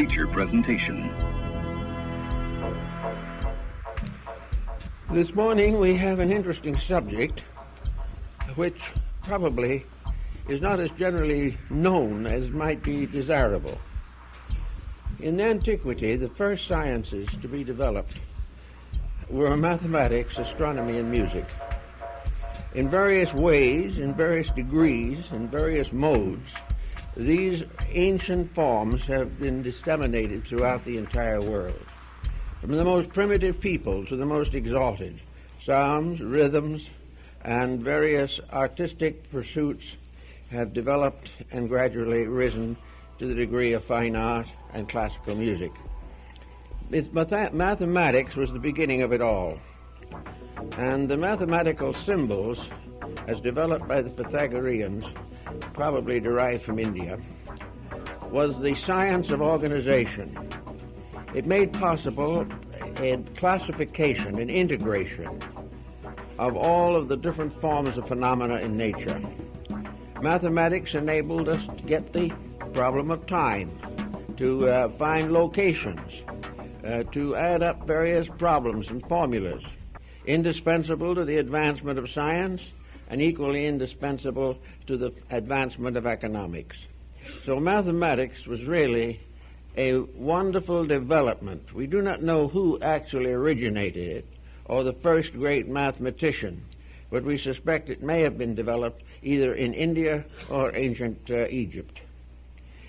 feature presentation. This morning we have an interesting subject which probably is not as generally known as might be desirable. In antiquity, the first sciences to be developed were mathematics, astronomy, and music. In various ways, in various degrees, in various modes, these ancient forms have been disseminated throughout the entire world. From the most primitive people to the most exalted, psalms, rhythms, and various artistic pursuits have developed and gradually risen to the degree of fine art and classical music. Mathematics was the beginning of it all. And the mathematical symbols, as developed by the Pythagoreans, probably derived from India, was the science of organization. It made possible a classification and integration of all of the different forms of phenomena in nature. Mathematics enabled us to get the problem of time, to find locations, to add up various problems and formulas, indispensable to the advancement of science and equally indispensable to the advancement of economics. So mathematics was really a wonderful development. We do not know who actually originated it or the first great mathematician, but we suspect it may have been developed either in India or ancient Egypt.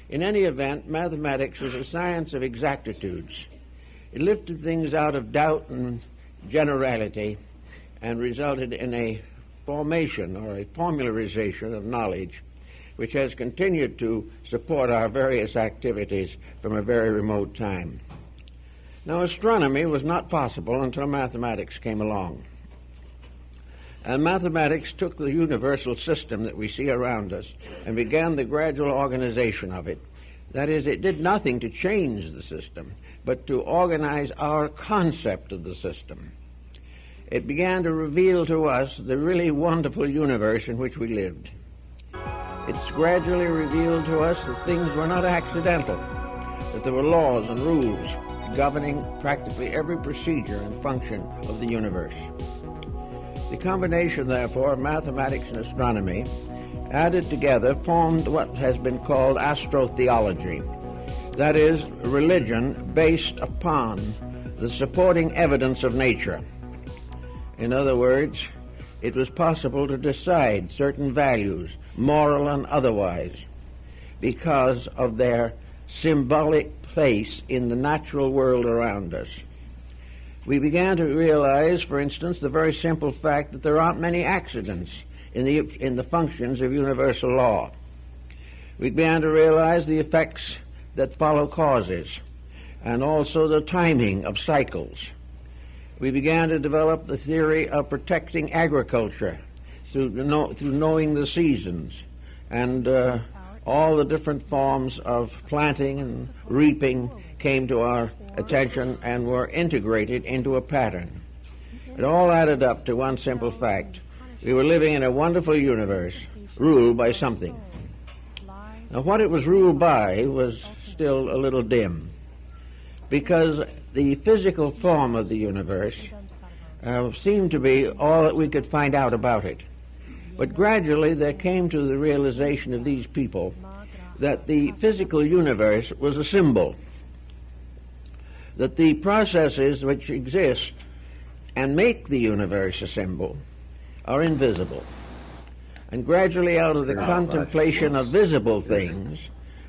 In any event, mathematics was a science of exactitudes. It lifted things out of doubt and generality and resulted in a formation or a formularization of knowledge which has continued to support our various activities from a very remote time. Now, astronomy was not possible until mathematics came along. And mathematics took the universal system that we see around us and began the gradual organization of it. That is, it did nothing to change the system, but to organize our concept of the system. It began to reveal to us the really wonderful universe in which we lived. It's gradually revealed to us that things were not accidental, that there were laws and rules governing practically every procedure and function of the universe. The combination, therefore, of mathematics and astronomy added together formed what has been called astrotheology. That is, religion based upon the supporting evidence of nature. In other words, it was possible to decide certain values, moral and otherwise, because of their symbolic place in the natural world around us. We began to realize, for instance, the very simple fact that there aren't many accidents in the functions of universal law. We began to realize the effects that follow causes, and also the timing of cycles. We began to develop the theory of protecting agriculture through knowing the seasons and all the different forms of planting and reaping came to our attention and were integrated into a pattern. It all added up to one simple fact. We were living in a wonderful universe ruled by something. Now, what it was ruled by was still a little dim, because the physical form of the universe seemed to be all that we could find out about it. But gradually there came to the realization of these people that the physical universe was a symbol, that the processes which exist and make the universe a symbol are invisible. And gradually out of the contemplation of visible things,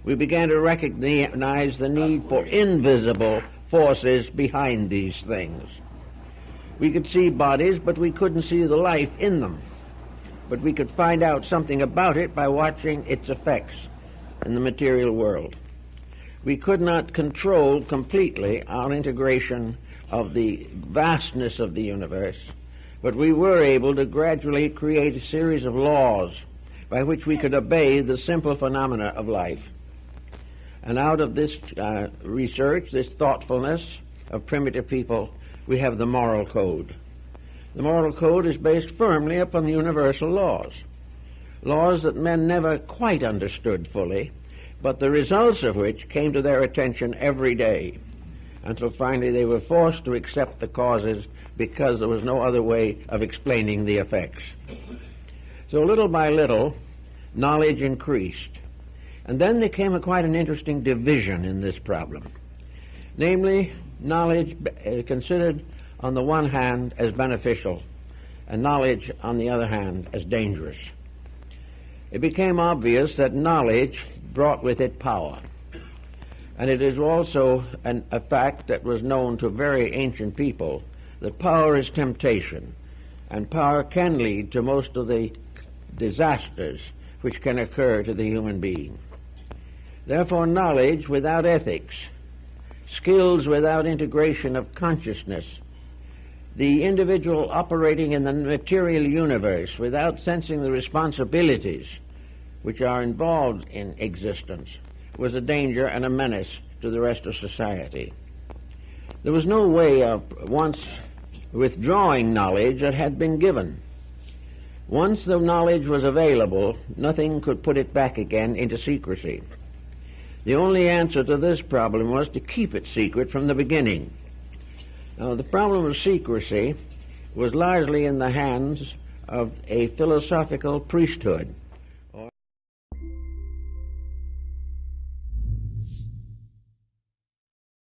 we began to recognize the need for invisible forces behind these things. We could see bodies, but we couldn't see the life in them. But we could find out something about it by watching its effects in the material world. We could not control completely our integration of the vastness of the universe, but we were able to gradually create a series of laws by which we could obey the simple phenomena of life. And out of this research, this thoughtfulness of primitive people, we have the moral code. The moral code is based firmly upon universal laws, laws that men never quite understood fully, but the results of which came to their attention every day, until finally they were forced to accept the causes because there was no other way of explaining the effects. So little by little, knowledge increased. And then there came quite an interesting division in this problem. Namely, knowledge considered on the one hand as beneficial, and knowledge on the other hand as dangerous. It became obvious that knowledge brought with it power. And it is also a fact that was known to very ancient people that power is temptation, and power can lead to most of the disasters which can occur to the human being. Therefore, knowledge without ethics, skills without integration of consciousness, the individual operating in the material universe without sensing the responsibilities which are involved in existence, was a danger and a menace to the rest of society. There was no way of once withdrawing knowledge that had been given. Once the knowledge was available, nothing could put it back again into secrecy. The only answer to this problem was to keep it secret from the beginning. Now, the problem of secrecy was largely in the hands of a philosophical priesthood,